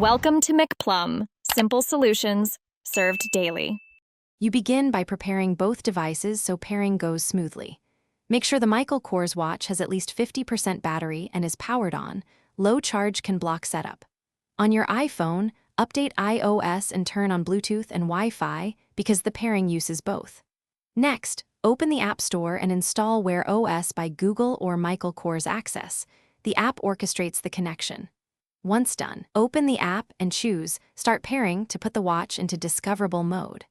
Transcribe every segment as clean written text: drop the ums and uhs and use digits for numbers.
Welcome to McPlum, simple solutions served daily. You begin by preparing both devices so pairing goes smoothly. Make sure the Michael Kors watch has at least 50% battery and is powered on. Low charge can block setup. On your iPhone, update iOS and turn on Bluetooth and Wi-Fi because the pairing uses both. Next, open the App Store and install Wear OS by Google or Michael Kors Access. The app orchestrates the connection. Once done, open the app and choose Start Pairing to put the watch into discoverable mode.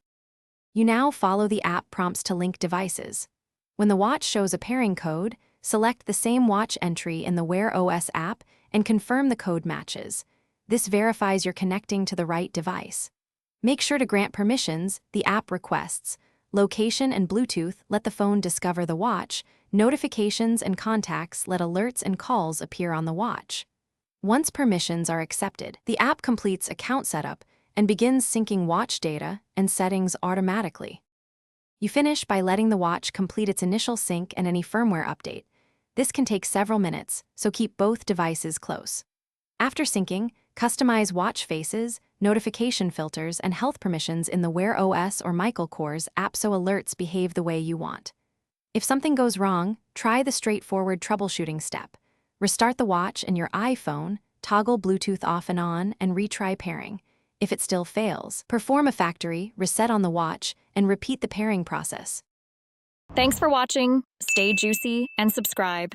You now follow the app prompts to link devices. When the watch shows a pairing code, select the same watch entry in the Wear OS app and confirm the code matches. This verifies you're connecting to the right device. Make sure to grant permissions the app requests. Location and Bluetooth let the phone discover the watch. Notifications and contacts let alerts and calls appear on the watch. Once permissions are accepted, the app completes account setup and begins syncing watch data and settings automatically. You finish by letting the watch complete its initial sync and any firmware update. This can take several minutes, so keep both devices close. After syncing, customize watch faces, notification filters, and health permissions in the Wear OS or Michael Kors app so alerts behave the way you want. If something goes wrong, try the straightforward troubleshooting step. Restart the watch and your iPhone, toggle Bluetooth off and on, and retry pairing. If it still fails, perform a factory reset on the watch and repeat the pairing process. Thanks for watching. Stay juicy and subscribe.